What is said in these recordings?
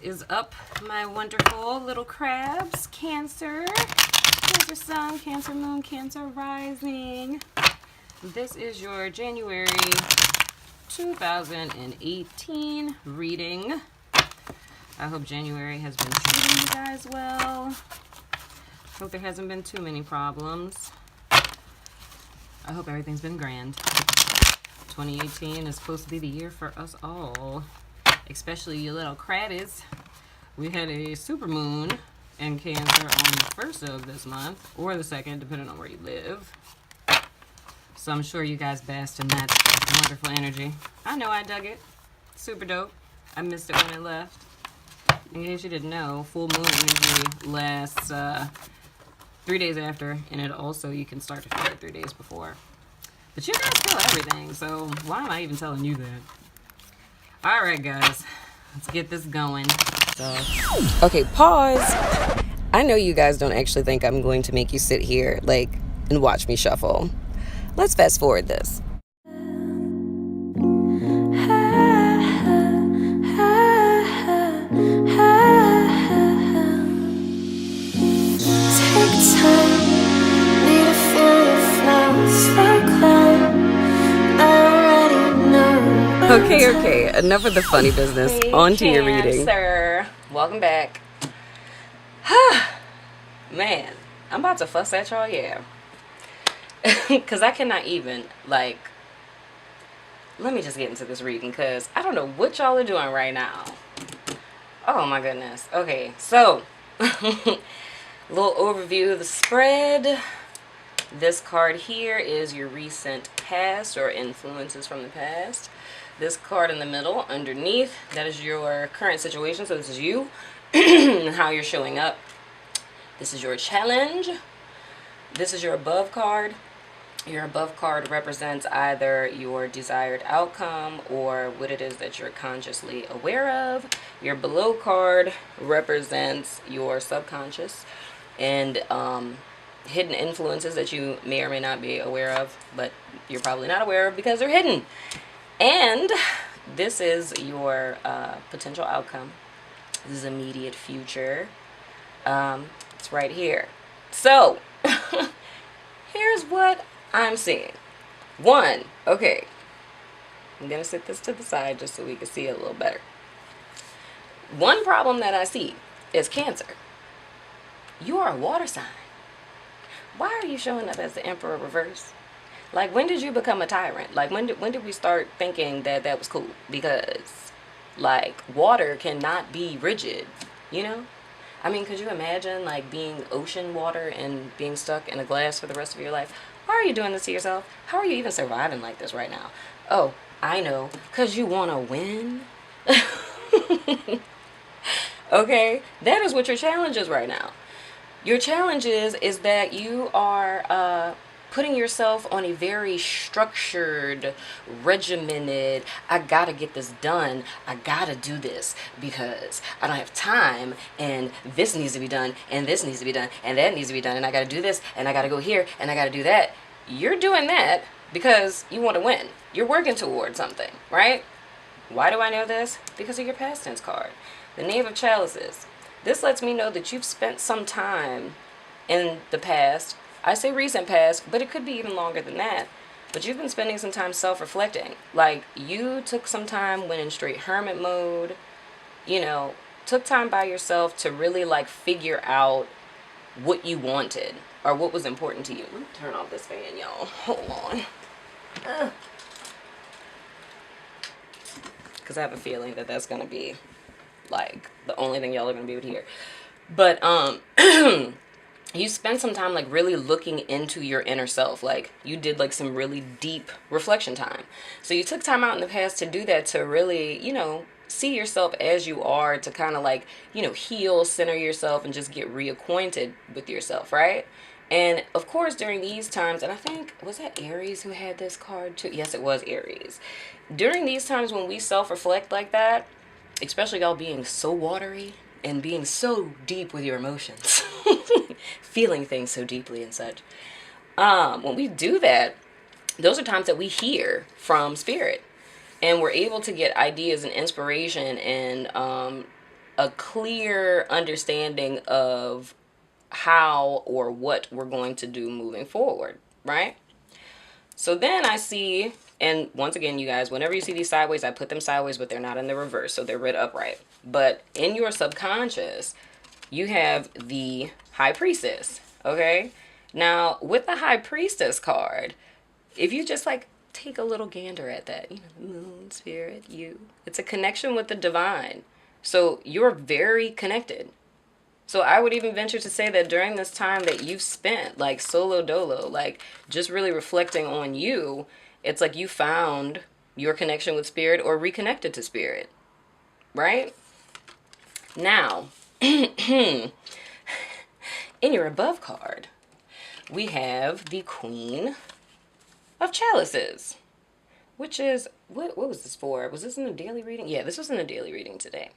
is up, my wonderful little crabs? Cancer, Cancer Sun, Cancer Moon, Cancer Rising. This is your January 2018 reading. I hope January has been treating you guys well. Hope there hasn't been too many problems. I hope everything's been grand. 2018 is supposed to be the year for us all, especially you little crabbies. We had a supermoon in Cancer on the 1st of this month, or the 2nd, depending on where you live. So I'm sure you guys basked in that wonderful energy. I know I dug it. Super dope. I missed it when it left. In case you didn't know, full moon usually lasts 3 days after, and it also, you can start to feel it 3 days before. But you guys feel everything, so why am I even telling you that? Alright guys, let's get this going. Okay, pause. I know you guys don't actually think I'm going to make you sit here, and watch me shuffle. Let's fast forward this. Okay, enough of the funny business. Hey, On to your reading. Cancer. Welcome back. Man, I'm about to fuss at y'all, yeah. Because I cannot even, let me just get into this reading, because I don't know what y'all are doing right now. Oh my goodness. Okay, so, little overview of the spread. This card here is your recent past or influences from the past. This card in the middle, underneath, that is your current situation. So this is you and how you're showing up. This is your challenge. This is your above card. Your above card represents either your desired outcome or what it is that you're consciously aware of. Your below card represents your subconscious and hidden influences that you may or may not be aware of, but you're probably not aware of because they're hidden. And this is your potential outcome. This is immediate future. It's right here. So, here's what I'm seeing. One, okay, I'm going to set this to the side just so we can see it a little better. One problem that I see is Cancer. You are a water sign. Why are you showing up as the Emperor reverse? When did you become a tyrant? When did we start thinking that that was cool? Because, water cannot be rigid, you know? I mean, could you imagine, being ocean water and being stuck in a glass for the rest of your life? Why are you doing this to yourself? How are you even surviving like this right now? Oh, I know. Because you want to win? Okay? That is what your challenge is right now. Your challenge is that you are putting yourself on a very structured, regimented, I gotta get this done, I gotta do this because I don't have time, and this needs to be done, and this needs to be done, and that needs to be done, and I gotta do this, and I gotta go here, and I gotta do that. You're doing that because you want to win. You're working towards something, right? Why do I know this? Because of your past tense card. The Knave of Chalices. This lets me know that you've spent some time in the past. I say recent past, but it could be even longer than that. But you've been spending some time self-reflecting. You took some time, went in straight hermit mode, took time by yourself to really figure out what you wanted or what was important to you. Let me turn off this fan, y'all. Hold on. Because I have a feeling that that's going to be the only thing y'all are going to be able to hear. But you spent some time really looking into your inner self. You did some really deep reflection time. So you took time out in the past to do that, to really, see yourself as you are, to kind of heal, center yourself, and just get reacquainted with yourself, right? And of course, during these times, and I think, was that Aries who had this card too? Yes, it was Aries. During these times when we self-reflect like that, especially y'all being so watery and being so deep with your emotions, feeling things so deeply and such, when we do that, those are times that we hear from spirit, and we're able to get ideas and inspiration and a clear understanding of how or what we're going to do moving forward, right? So then I see, and once again, you guys, whenever you see these sideways, I put them sideways, but they're not in the reverse, so they're read upright. But in your subconscious, you have the High Priestess, okay? Now, with the High Priestess card, if you just like take a little gander at that, you know, the moon, spirit, you, it's a connection with the divine. So you're very connected. So I would even venture to say that during this time that you've spent like solo dolo, like just really reflecting on you, it's like you found your connection with spirit or reconnected to spirit, right? Now, in your above card, we have the Queen of Chalices, which is, what was this for? Was this in a daily reading? Yeah, this was in a daily reading today.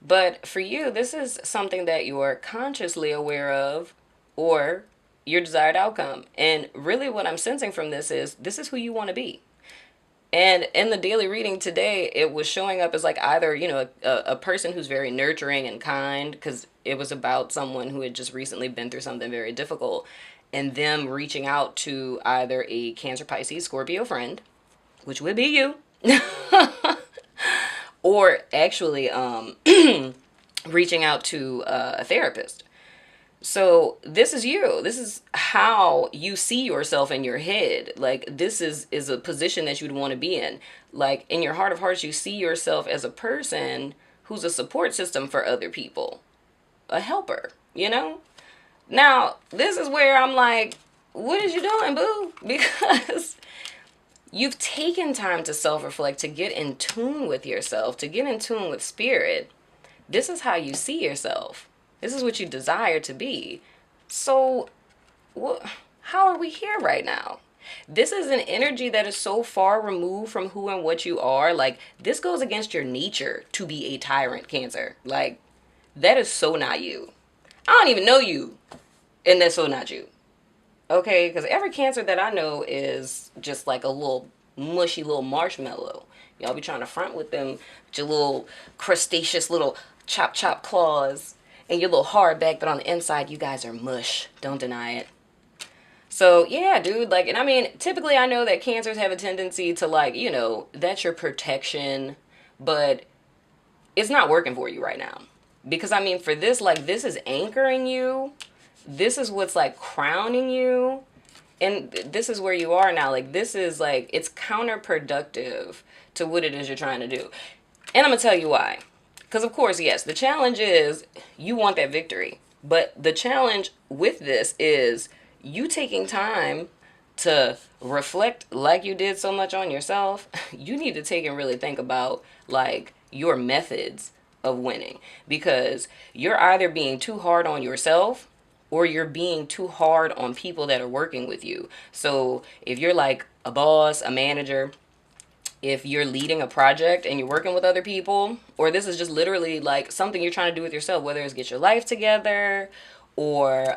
But for you, this is something that you're consciously aware of or your desired outcome. And really what I'm sensing from this is who you want to be. And in the daily reading today, it was showing up as like either, you know, a person who's very nurturing and kind, because it was about someone who had just recently been through something very difficult, and them reaching out to either a Cancer, Pisces, Scorpio friend, which would be you, or actually reaching out to a therapist. So this is you. This is how you see yourself in your head. Like this is a position that you'd want to be in. Like in your heart of hearts, you see yourself as a person who's a support system for other people, a helper, you know? Now, this is where I'm like, what is you doing, boo? Because you've taken time to self-reflect, to get in tune with yourself, to get in tune with spirit. This is how you see yourself. This is what you desire to be. So, how are we here right now? This is an energy that is so far removed from who and what you are. Like, this goes against your nature to be a tyrant, Cancer. Like, that is so not you. I don't even know you, and that's so not you. Okay? Because every Cancer that I know is just like a little mushy little marshmallow. Y'all be trying to front with them with your little crustaceous little chop claws and your little hard back, but on the inside, you guys are mush. Don't deny it. So, yeah, dude, like, and I mean, typically I know that Cancers have a tendency to, like, you know, that's your protection, but it's not working for you right now. Because, I mean, for this, like, this is anchoring you. This is what's, like, crowning you. And this is where you are now. Like, this is, like, it's counterproductive to what it is you're trying to do. And I'm going to tell you why. Because, of course, yes, the challenge is you want that victory. But the challenge with this is you taking time to reflect like you did so much on yourself. You need to take and really think about, like, your methods of winning. Because you're either being too hard on yourself or you're being too hard on people that are working with you. So if you're, like, a boss, a manager, if you're leading a project and you're working with other people, or this is just literally like something you're trying to do with yourself, whether it's get your life together or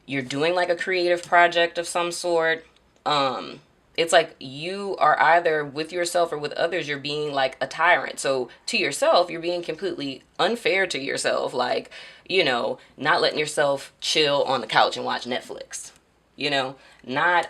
you're doing like a creative project of some sort, it's like you are either with yourself or with others, you're being like a tyrant. So to yourself, you're being completely unfair to yourself, like, you know, not letting yourself chill on the couch and watch Netflix, you know, not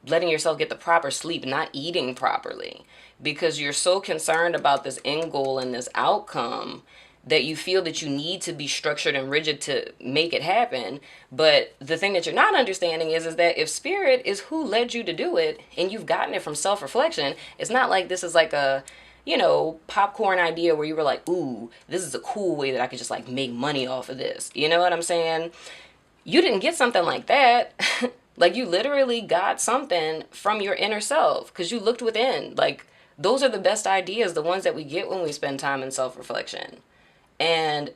letting yourself get the proper sleep, not eating properly, because you're so concerned about this end goal and this outcome that you feel that you need to be structured and rigid to make it happen. But the thing that you're not understanding is that if spirit is who led you to do it and you've gotten it from self-reflection, it's not like this is like a, you know, popcorn idea where you were like, ooh, this is a cool way that I could just like make money off of this. You know what I'm saying? You didn't get something like that. Like, you literally got something from your inner self because you looked within. Like, those are the best ideas, the ones that we get when we spend time in self-reflection. And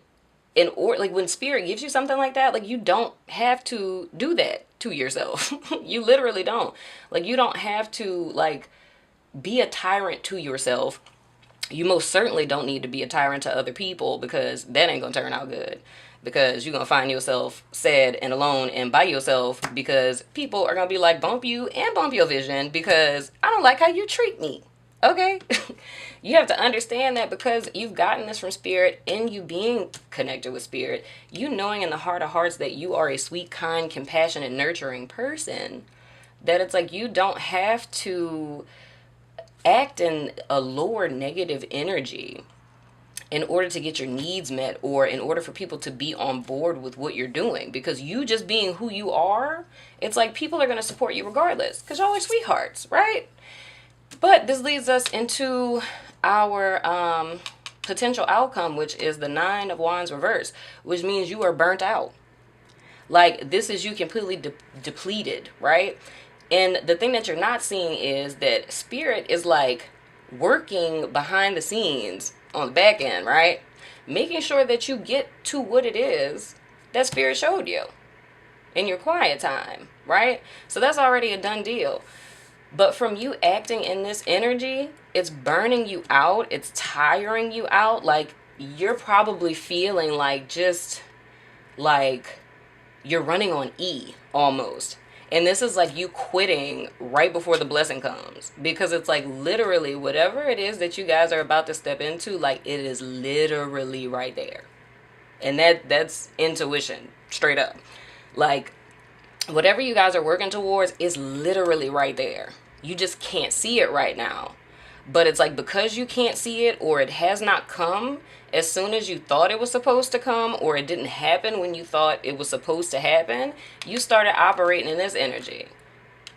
like when spirit gives you something like that, like, you don't have to do that to yourself. You literally don't. Like, you don't have to, like, be a tyrant to yourself. You most certainly don't need to be a tyrant to other people because that ain't gonna turn out good. Because you're going to find yourself sad and alone and by yourself because people are going to be like, bump you and bump your vision because I don't like how you treat me. Okay? You have to understand that because you've gotten this from spirit and you being connected with spirit, you knowing in the heart of hearts that you are a sweet, kind, compassionate, nurturing person, that it's like you don't have to act in a lower negative energy in order to get your needs met or in order for people to be on board with what you're doing. Because you just being who you are, it's like people are going to support you regardless because y'all are sweethearts, right? But this leads us into our potential outcome, which is the Nine of Wands reverse, which means you are burnt out. Like, this is you completely depleted, right? And the thing that you're not seeing is that spirit is like working behind the scenes on the back end, right? Making sure that you get to what it is that spirit showed you in your quiet time, right? So that's already a done deal. But from you acting in this energy, it's burning you out. It's tiring you out. Like, you're probably feeling like just like you're running on E almost. And this is like you quitting right before the blessing comes. Because it's like literally whatever it is that you guys are about to step into, like it is literally right there. And that's intuition, straight up. Like, whatever you guys are working towards is literally right there. You just can't see it right now. But it's like because you can't see it or it has not come as soon as you thought it was supposed to come, or it didn't happen when you thought it was supposed to happen, you started operating in this energy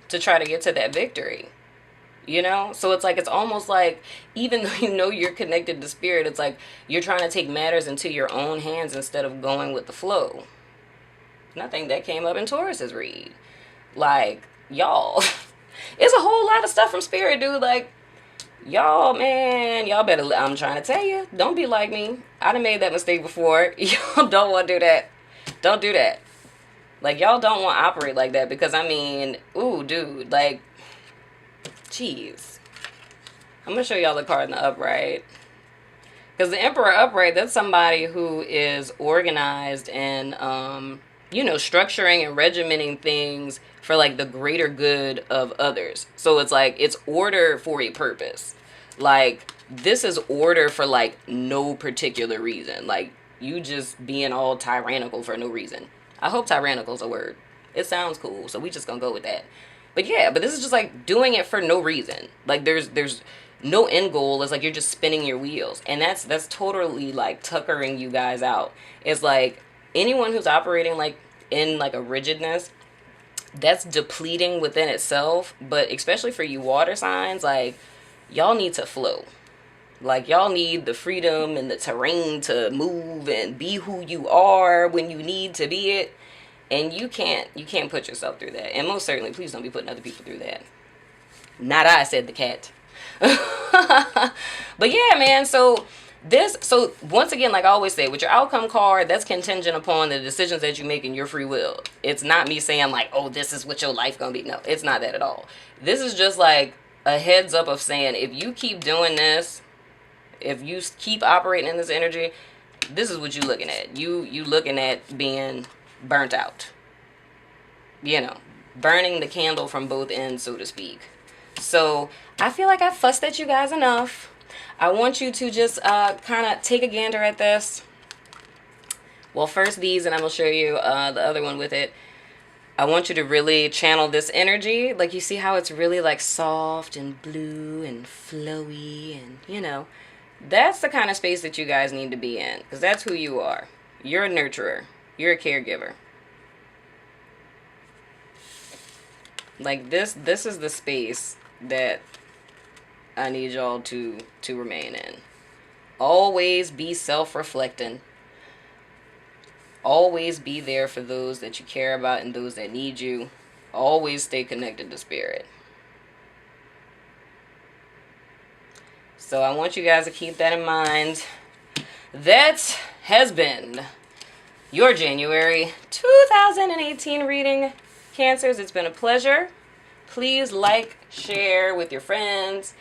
to try to get to that victory. You know? So it's like, it's almost like, even though you know you're connected to spirit, it's like you're trying to take matters into your own hands instead of going with the flow. And I think that came up in Taurus's read. Like, y'all, it's a whole lot of stuff from spirit, dude. Like, y'all, man, y'all better, I'm trying to tell you, don't be like me. I done made that mistake before. Y'all don't want to do that. Don't do that. Like, y'all don't want to operate like that because, I mean, ooh, dude, like, jeez. I'm going to show y'all the card in the upright. Because the Emperor upright, that's somebody who is organized and, you know, structuring and regimenting things for like the greater good of others. So it's like, it's order for a purpose. Like, this is order for like no particular reason. Like, you just being all tyrannical for no reason. I hope tyrannical is a word. It sounds cool, so we just gonna go with that. But yeah, but this is just like doing it for no reason. Like, there's no end goal. It's like you're just spinning your wheels, and that's totally like tuckering you guys out. It's like anyone who's operating like in like a rigidness, that's depleting within itself. But especially for you water signs, like, y'all need to flow. Like, y'all need the freedom and the terrain to move and be who you are when you need to be it. And you can't put yourself through that. And most certainly, please don't be putting other people through that. Not I, said the cat. But yeah, man, so once again, like I always say, with your outcome card, that's contingent upon the decisions that you make in your free will. It's not me saying like, oh, this is what your life gonna be. No, it's not that at all. This is just like a heads up of saying, if you keep doing this, if you keep operating in this energy, this is what you looking at. You looking at being burnt out. You know, burning the candle from both ends, so to speak. So I feel like I fussed at you guys enough. I want you to just kind of take a gander at this. Well, first these, and I'm going to show you the other one with it. I want you to really channel this energy. Like, you see how it's really like soft and blue and flowy, and you know, that's the kind of space that you guys need to be in, because that's who you are. You're a nurturer. You're a caregiver. Like, this is the space that I need y'all to remain in. Always be self-reflecting. Always be there for those that you care about and those that need you. Always stay connected to spirit. So I want you guys to keep that in mind. That has been your January 2018 reading, Cancers. It's been a pleasure. Please like, share with your friends.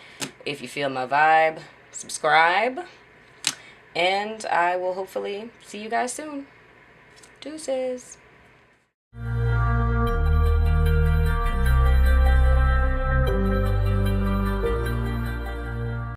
If you feel my vibe, subscribe. And I will hopefully see you guys soon. Deuces.